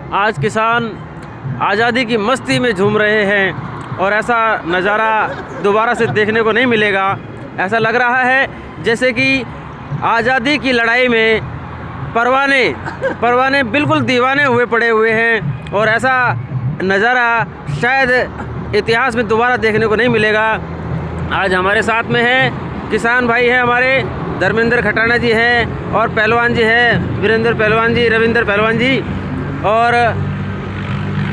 आज किसान आज़ादी की मस्ती में झूम रहे हैं और ऐसा नज़ारा दोबारा से देखने को नहीं मिलेगा। ऐसा लग रहा है जैसे कि आज़ादी की लड़ाई में परवाने बिल्कुल दीवाने हुए पड़े हुए हैं और ऐसा नज़ारा शायद इतिहास में दोबारा देखने को नहीं मिलेगा। आज हमारे साथ में हैं किसान भाई हैं, हमारे धर्मेंद्र खटाना जी हैं और पहलवान जी हैं, वीरेंद्र पहलवान जी, रविंद्र पहलवान जी,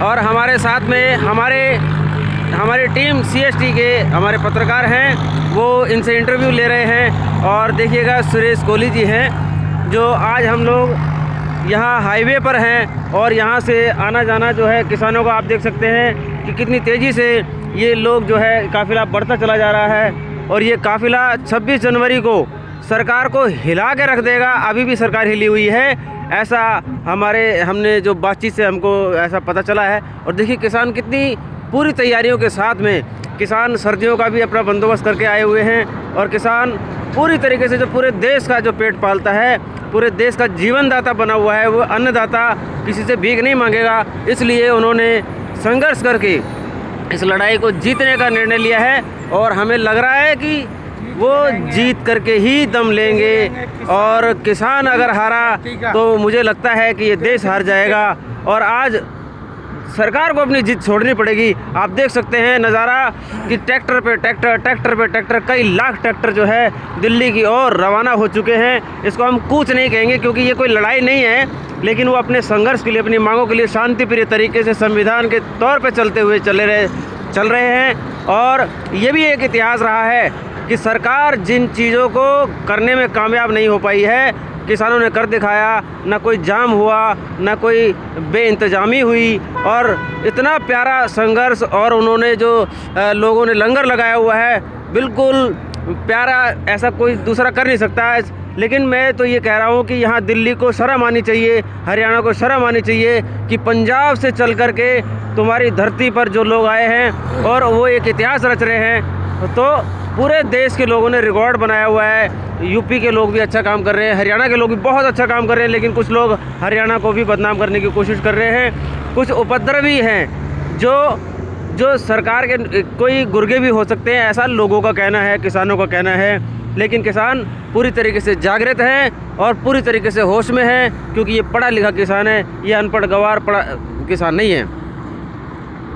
और हमारे साथ में हमारी टीम CST के हमारे पत्रकार हैं, वो इनसे इंटरव्यू ले रहे हैं। और देखिएगा सुरेश कोहली जी हैं, जो आज हम लोग यहाँ हाईवे पर हैं और यहाँ से आना जाना जो है किसानों का आप देख सकते हैं कि कितनी तेज़ी से ये लोग जो है काफ़िला बढ़ता चला जा रहा है। और ये काफ़िला 26 जनवरी को सरकार को हिला के रख देगा। अभी भी सरकार हिली हुई है, ऐसा हमने जो बातचीत से हमको ऐसा पता चला है। और देखिए किसान कितनी पूरी तैयारियों के साथ में, किसान सर्दियों का भी अपना बंदोबस्त करके आए हुए हैं और किसान पूरी तरीके से जो पूरे देश का जो पेट पालता है, पूरे देश का जीवनदाता बना हुआ है, वो अन्नदाता, किसी से भीख नहीं मांगेगा। इसलिए उन्होंने संघर्ष करके इस लड़ाई को जीतने का निर्णय लिया है और हमें लग रहा है कि वो जीत करके ही दम लेंगे। और किसान अगर हारा तो मुझे लगता है कि ये देश हार जाएगा और आज सरकार को अपनी जीत छोड़नी पड़ेगी। आप देख सकते हैं नज़ारा कि ट्रैक्टर पे ट्रैक्टर, कई लाख ट्रैक्टर जो है दिल्ली की ओर रवाना हो चुके हैं। इसको हम कूच नहीं कहेंगे क्योंकि ये कोई लड़ाई नहीं है, लेकिन वो अपने संघर्ष के लिए, अपनी मांगों के लिए शांतिप्रिय तरीके से संविधान के तौर पे चलते हुए चल रहे हैं। और ये भी एक इतिहास रहा है कि सरकार जिन चीज़ों को करने में कामयाब नहीं हो पाई है, किसानों ने कर दिखाया। ना कोई जाम हुआ, ना कोई बेइंतजामी हुई, और इतना प्यारा संघर्ष, और उन्होंने जो लोगों ने लंगर लगाया हुआ है, बिल्कुल प्यारा, ऐसा कोई दूसरा कर नहीं सकता है। लेकिन मैं तो ये कह रहा हूँ कि यहाँ दिल्ली को शर्म आनी चाहिए, हरियाणा को शर्म आनी चाहिए कि पंजाब से चल कर के तुम्हारी धरती पर जो लोग आए हैं और वो एक इतिहास रच रहे हैं। तो पूरे देश के लोगों ने रिकॉर्ड बनाया हुआ है। यूपी के लोग भी अच्छा काम कर रहे हैं, हरियाणा के लोग भी बहुत अच्छा काम कर रहे हैं, लेकिन कुछ लोग हरियाणा को भी बदनाम करने की कोशिश कर रहे हैं। कुछ उपद्रवी हैं जो सरकार के कोई गुर्गे भी हो सकते हैं, ऐसा लोगों का कहना है, किसानों का कहना है। लेकिन किसान पूरी तरीके से जागृत हैं और पूरी तरीके से होश में हैं, क्योंकि ये पढ़ा लिखा किसान है, ये अनपढ़ गंवार पढ़ा किसान नहीं है।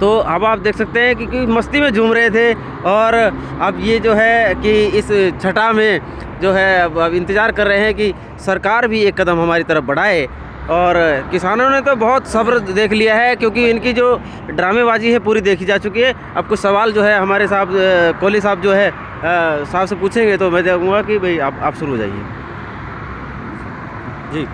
तो अब आप देख सकते हैं कि मस्ती में झूम रहे थे और अब ये जो है कि इस छठा में जो है अब इंतज़ार कर रहे हैं कि सरकार भी एक कदम हमारी तरफ बढ़ाए। और किसानों ने तो बहुत सब्र देख लिया है, क्योंकि इनकी जो ड्रामेबाजी है पूरी देखी जा चुकी है। अब कुछ सवाल जो है हमारे साहब कोहली साहब जो है साहब से पूछेंगे, तो मैं चाहूँगा कि भाई आप शुरू हो जाइए जी।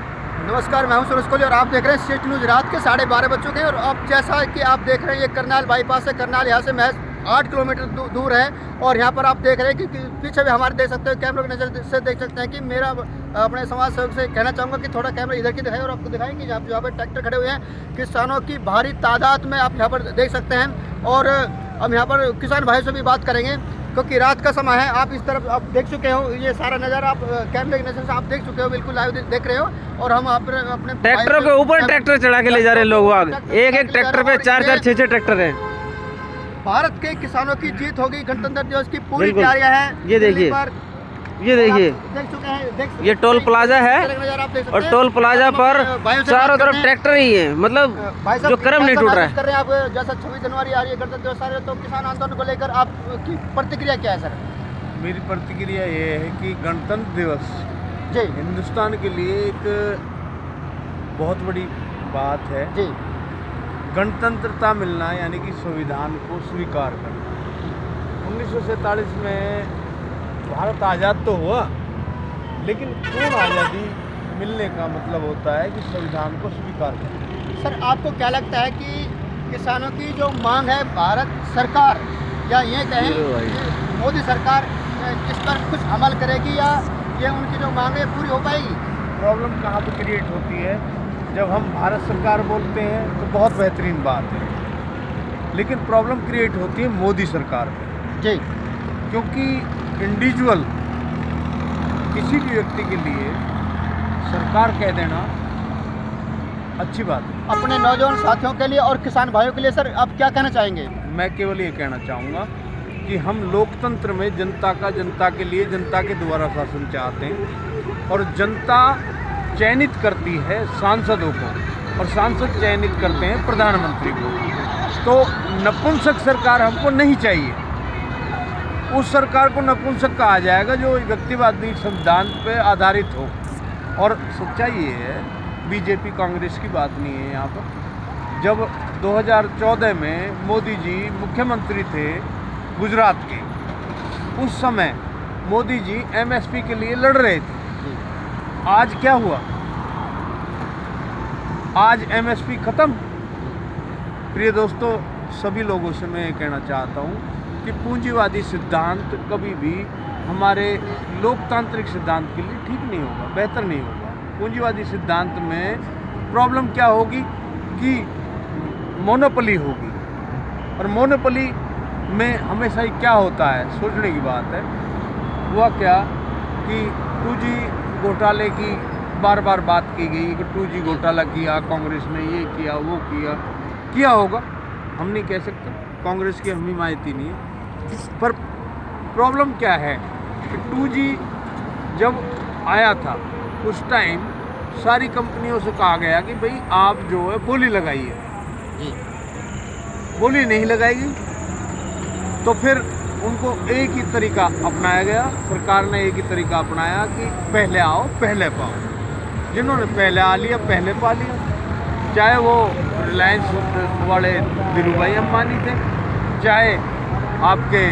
नमस्कार, मैं हूं सुरेश कोहली और आप देख रहे हैं CST न्यूज़। रात के 12:30 बज चुके हैं और अब जैसा कि आप देख रहे हैं ये करनाल बाईपास है। करनाल यहाँ से महज 8 किलोमीटर दूर है और यहाँ पर आप देख रहे हैं कि पीछे भी हमारे देख सकते हैं, कैमरे की नज़र से देख सकते हैं कि मेरा अपने समाज सेवक से कहना चाहूँगा कि थोड़ा कैमरा इधर की दिखाएं और आपको दिखाएं कि यहाँ पर ट्रैक्टर खड़े हुए हैं किसानों की भारी तादाद में, आप यहाँ पर देख सकते हैं। और अब यहाँ पर किसान भाइयों से भी बात करेंगे क्योंकि रात का समय है। आप इस तरफ आप देख चुके हो, ये सारा नज़ारा आप कैमरे की नज़र से आप देख चुके हो, बिल्कुल लाइव देख रहे हो। और हम अपने ट्रैक्टर के ऊपर ट्रैक्टर चढ़ा के ले जा रहे हैं लोग, एक ट्रैक्टर पे 4-4, 6-6 ट्रैक्टर हैं। भारत के किसानों की जीत होगी, गणतंत्र दिवस की पूरी तैयारियां हैं। ये देखिए देख चुके हैं, ये टोल प्लाजा है और टोल प्लाजा पर चारों तरफ ट्रैक्टर ही है, मतलब जो क्रम नहीं टूट रहा है। कर रहे हैं आप, जैसा 26 जनवरी आ रही है, गणतंत्र दिवस आ रही है, तो किसान आंदोलन को लेकर आपकी प्रतिक्रिया क्या है सर? मेरी प्रतिक्रिया ये है कि गणतंत्र दिवस जी हिंदुस्तान के लिए एक बहुत बड़ी बात है जी। गणतंत्रता मिलना यानी कि संविधान को स्वीकार करना। 1947 में भारत आज़ाद तो हुआ, लेकिन पूर्ण आज़ादी मिलने का मतलब होता है कि संविधान को स्वीकार करना। सर आपको क्या लगता है कि किसानों की जो मांग है, भारत सरकार या ये कहें कि मोदी सरकार इस पर कुछ अमल करेगी या ये उनकी जो मांग है पूरी हो पाएगी? प्रॉब्लम कहाँ पे क्रिएट होती है? जब हम भारत सरकार बोलते हैं तो बहुत बेहतरीन बात है, लेकिन प्रॉब्लम क्रिएट होती है मोदी सरकार में जी। क्योंकि इंडिविजुअल किसी भी व्यक्ति के लिए सरकार कह देना अच्छी बात है। अपने नौजवान साथियों के लिए और किसान भाइयों के लिए सर आप क्या कहना चाहेंगे? मैं केवल ये कहना चाहूँगा कि हम लोकतंत्र में जनता के लिए जनता के द्वारा शासन चाहते हैं और जनता चयनित करती है सांसदों को और सांसद चयनित करते हैं प्रधानमंत्री को। तो नपुंसक सरकार हमको नहीं चाहिए। उस सरकार को नपुंसक कहा जाएगा जो व्यक्तिवादी सिद्धांत पे आधारित हो। और सच्चाई ये है, बीजेपी कांग्रेस की बात नहीं है यहाँ पर। जब 2014 में मोदी जी मुख्यमंत्री थे गुजरात के, उस समय मोदी जी एमएसपी के लिए लड़ रहे थे। आज क्या हुआ? आज एमएसपी खत्म। प्रिय दोस्तों, सभी लोगों से मैं ये कहना चाहता हूँ कि पूंजीवादी सिद्धांत कभी भी हमारे लोकतांत्रिक सिद्धांत के लिए ठीक नहीं होगा, बेहतर नहीं होगा। पूंजीवादी सिद्धांत में प्रॉब्लम क्या होगी कि मोनोपोली होगी, और मोनोपोली में हमेशा ही क्या होता है, सोचने की बात है। हुआ क्या कि 2G घोटाले की बार बार बात की गई कि 2G घोटाला किया कांग्रेस ने, ये किया वो किया होगा, हम नहीं कह सकते, कांग्रेस की हम हिमायती नहीं है। पर प्रॉब्लम क्या है कि 2G जब आया था उस टाइम सारी कंपनियों से कहा गया कि भाई आप जो है बोली लगाइए, बोली नहीं लगाएगी तो फिर उनको एक ही तरीका अपनाया गया। सरकार ने एक ही तरीका अपनाया कि पहले आओ पहले पाओ। जिन्होंने पहले आ लिया पहले पा लिया, चाहे वो रिलायंस वाले धीरूभाई अंबानी थे, चाहे आपके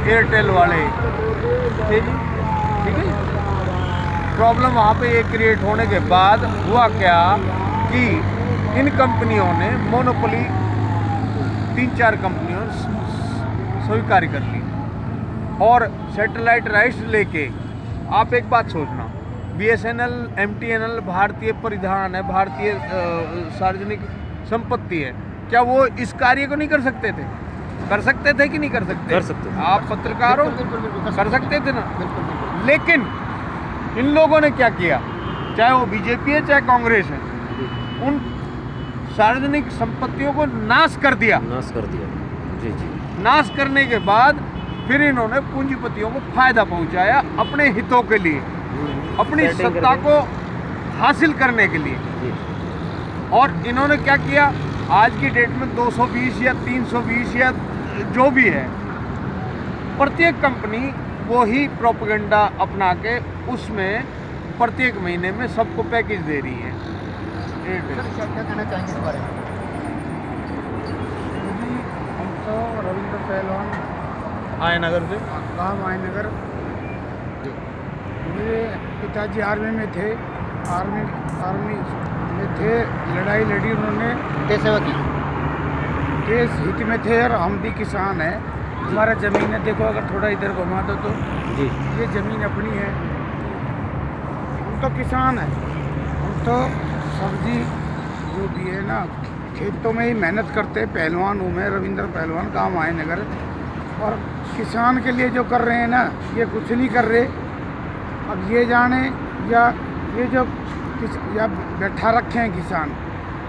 एयरटेल वाले थे जी, ठीक है। प्रॉब्लम वहाँ पे ये क्रिएट होने के बाद हुआ क्या कि इन कंपनियों ने मोनोपोली 3-4 कंपनियों स्वीकार कर ली और सैटेलाइट राइट्स लेके, आप एक बात सोचना, BSNL, MTNL भारतीय परिधान है, भारतीय सार्वजनिक संपत्ति है, क्या वो इस कार्य को नहीं कर सकते थे? कर सकते थे कि नहीं कर सकते? कर सकते थे। आप पत्रकार हो, कर सकते थे ना। लेकिन इन लोगों ने क्या किया, चाहे वो बीजेपी है चाहे कांग्रेस है, उन सार्वजनिक संपत्तियों को नाश कर दिया। जी जी। नाश करने के बाद फिर इन्होंने पूंजीपतियों को फायदा पहुंचाया अपने हितों के लिए, अपनी सत्ता को हासिल करने के लिए। और इन्होंने क्या किया, आज की डेट में 220 या 320 या जो भी है, प्रत्येक कंपनी वो ही प्रोपेगेंडा अपना के उसमें प्रत्येक महीने में सबको पैकेज दे रही है। क्या कहना चाहेंगे इस बारे में? हम तो रविंद्र पहलवान आए नगर से गाँव आयनगर, मेरे पिताजी आर्मी में थे, आर्मी में थे, लड़ाई लड़ी उन्होंने, देश सेवा की, देश हित में थे। और हम भी किसान हैं, हमारा ज़मीन है, देखो अगर थोड़ा इधर घुमा दो तो जी। ये ज़मीन अपनी है। हम तो किसान हैं, हम तो सब्जी जो भी है ना खेतों में ही मेहनत करते। पहलवान हूँ मैं, रविंद्र पहलवान, गाँव आयनगर। और किसान के लिए जो कर रहे हैं ना, ये कुछ नहीं कर रहे। अब ये जाने या ये जो या बैठा रखे हैं किसान,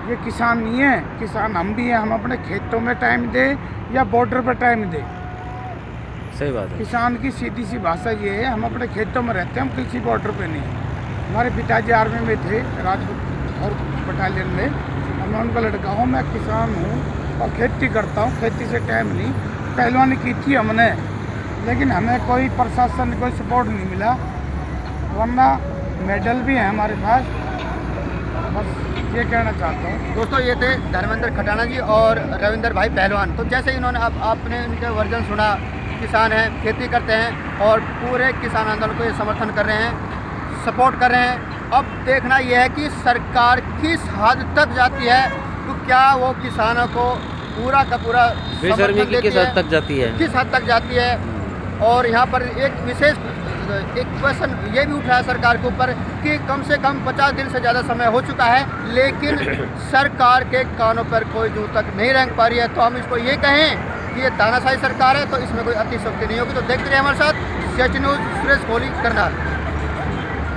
ये किसान नहीं है। किसान हम भी हैं, हम अपने खेतों में टाइम दें या बॉर्डर पर टाइम दें। सही बात है। किसान की सीधी सी भाषा ये है, हम अपने खेतों में रहते हैं, हम किसी बॉर्डर पे नहीं। हमारे पिताजी आर्मी में थे, राजपूत और बटालियन में, और मैं उनका लड़का हूँ। मैं किसान हूँ और खेती करता हूँ, खेती से टाइम नहीं। पहलवानी की थी हमने, लेकिन हमें कोई प्रशासन कोई सपोर्ट नहीं मिला, वरना मेडल भी है हमारे पास। बस ये कहना चाहता हूँ। दोस्तों, ये थे धर्मेंद्र खटाना जी और रविंद्र भाई पहलवान। तो जैसे इन्होंने आपने इनके वर्जन सुना, किसान हैं, खेती करते हैं और पूरे किसान आंदोलन को ये समर्थन कर रहे हैं, सपोर्ट कर रहे हैं। अब देखना यह है कि सरकार किस हद तक जाती है, तो क्या वो किसानों को पूरा का पूरा बेशर्मी की किस हद तक जाती है, किस हद तक जाती है। और यहाँ पर एक विशेष एक क्वेश्चन ये भी उठा है सरकार के ऊपर कि कम से कम 50 दिन से ज़्यादा समय हो चुका है, लेकिन सरकार के कानों पर कोई जू तक नहीं रेंग पा रही है। तो हम इसको ये कहें कि ये तानाशाही सरकार है, तो इसमें कोई अतिशयोक्ति नहीं होगी। तो देखते रहिए हमारे साथ CH न्यूज़, सुरेश कोहली, करनाल।